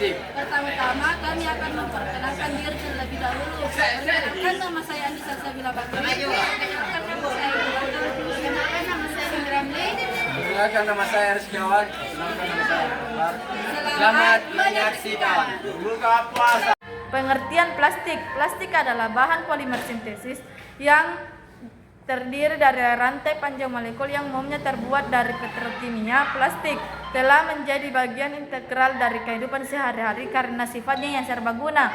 plastik. Pertama-tama kami akan memperkenalkan diri terlebih dahulu. Perkenalkan nama saya Andisa Sabila Bakri. Perkenalkan nama saya Perkenalkan nama saya Ramli. Perkenalkan nama saya Rizkiawan. Perkenalkan nama saya Akbar. Selamat menyaksikan buka puasa. Pengertian plastik. Plastik adalah bahan polimer sintesis yang terdiri dari rantai panjang molekul yang umumnya terbuat dari petrokimia. Plastik telah menjadi bagian integral dari kehidupan sehari-hari karena sifatnya yang serbaguna,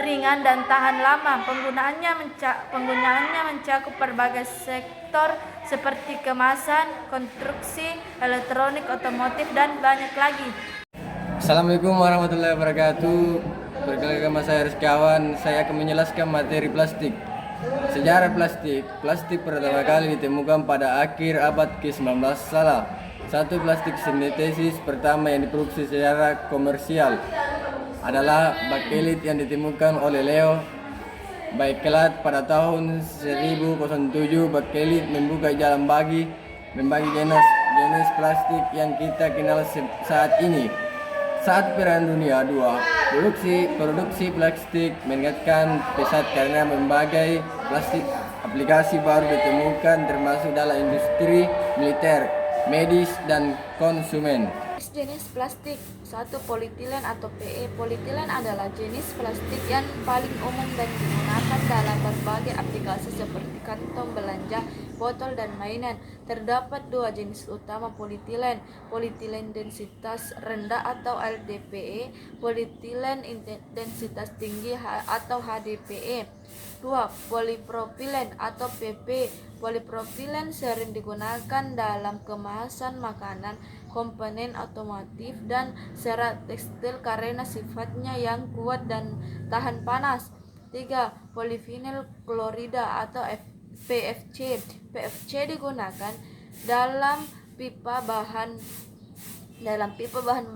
ringan dan tahan lama. Penggunaannya mencakup berbagai sektor seperti kemasan, konstruksi, elektronik, otomotif, dan banyak lagi. Assalamualaikum warahmatullahi wabarakatuh. Perkenalkan nama saya Rizkiawan. Saya akan menjelaskan materi plastik. Sejarah plastik. Plastik pertama kali ditemukan pada akhir abad ke-19 salah. Satu plastik sintesis pertama yang diproduksi secara komersial adalah bakelit yang ditemukan oleh Leo Baekeland pada tahun 1007. Bakelit membuka jalan membagi jenis plastik yang kita kenal saat ini. Saat Perang Dunia II, produksi plastik meningkatkan pesat karena berbagai plastik aplikasi baru ditemukan termasuk dalam industri militer, medis, dan konsumen. Jenis plastik. 1. Polietilen atau PE. Polietilen adalah jenis plastik yang paling umum dan digunakan dalam berbagai aplikasi seperti kantong belanja, botol, dan mainan. Terdapat dua jenis utama polietilen. Polietilen densitas rendah atau LDPE, polietilen densitas tinggi atau HDPE. 2. Polipropilen atau PP. Polipropilen sering digunakan dalam kemasan makanan, komponen otomotif, dan serat tekstil karena sifatnya yang kuat dan tahan panas. 3. Polivinyl klorida atau PFC. PFC digunakan dalam pipa bahan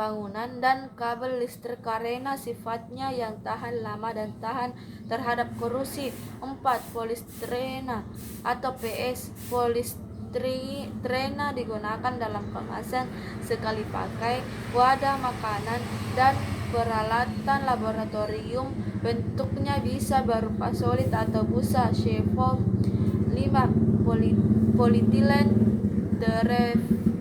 bangunan dan kabel listrik karena sifatnya yang tahan lama dan tahan terhadap korosi. 4. Polistrena atau PS. Polistrena digunakan dalam kemasan sekali pakai, wadah makanan, dan peralatan laboratorium. Bentuknya bisa berupa solid atau busa sheffo. 5. Polietilen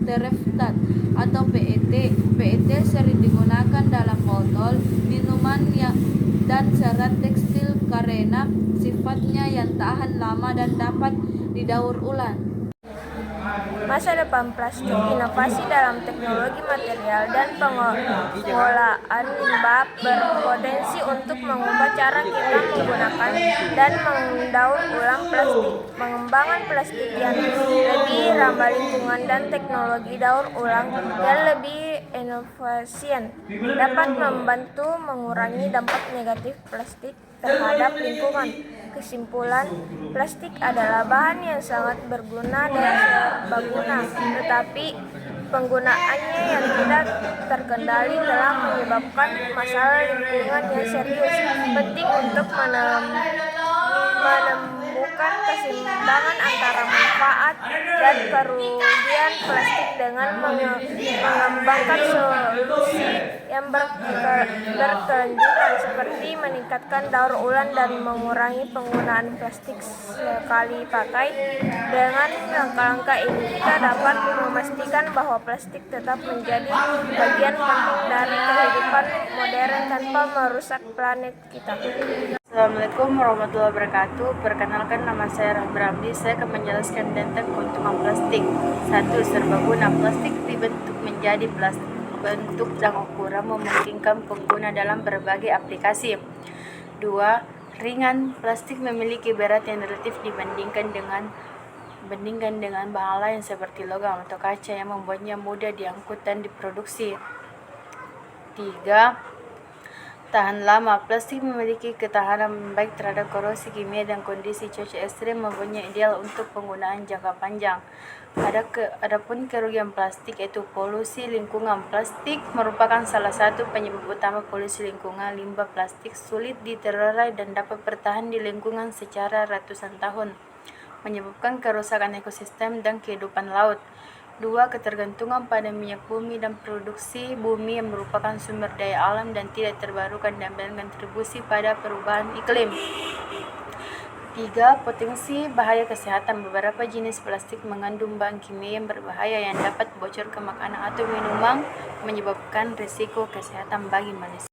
tereftat atau PET. PET sering digunakan dalam botol minuman dan serat tekstil karena sifatnya yang tahan lama dan dapat didaur ulang. Masa depan plastik. Inovasi dalam teknologi material dan pengolahan limbah berpotensi untuk mengubah cara kita menggunakan dan mendaur ulang plastik. Pengembangan plastik yang lebih ramah lingkungan dan teknologi daur ulang yang lebih inovasian dapat membantu mengurangi dampak negatif plastik terhadap lingkungan. Kesimpulan, plastik adalah bahan yang sangat berguna dan serbaguna, tetapi penggunaannya yang tidak terkendali telah menyebabkan masalah lingkungan yang serius. Penting untuk menemukan keseimbangan antara manfaat dan kerugian plastik dengan mengembangkan solusi yang berkelanjutan seperti meningkatkan daur ulang dan mengurangi penggunaan plastik sekali pakai. Dengan langkah-langkah ini kita dapat memastikan bahwa plastik tetap menjadi bagian penting dari kehidupan modern tanpa merusak planet kita. Assalamualaikum warahmatullahi wabarakatuh. Perkenalkan nama saya Ramli. Saya akan menjelaskan tentang keuntungan plastik. 1. Serbaguna. Plastik dibentuk menjadi plastik bentuk dan ukuran memungkinkan pengguna dalam berbagai aplikasi. 2. Ringan. Plastik memiliki berat yang relatif dibandingkan dengan bahan lain seperti logam atau kaca yang membuatnya mudah diangkut dan diproduksi. 3. Tahan lama. Plastik memiliki ketahanan baik terhadap korosi kimia dan kondisi cuaca ekstrem, membuatnya ideal untuk penggunaan jangka panjang. Adapun kerugian plastik yaitu polusi lingkungan. Plastik merupakan salah satu penyebab utama polusi lingkungan. Limbah plastik sulit diterurai dan dapat bertahan di lingkungan secara ratusan tahun, menyebabkan kerusakan ekosistem dan kehidupan laut. 2. Ketergantungan pada minyak bumi dan produksi bumi yang merupakan sumber daya alam dan tidak terbarukan dan berkontribusi pada perubahan iklim. 3. Potensi bahaya kesehatan. Beberapa jenis plastik mengandung bahan kimia yang berbahaya yang dapat bocor ke makanan atau minuman, menyebabkan risiko kesehatan bagi manusia.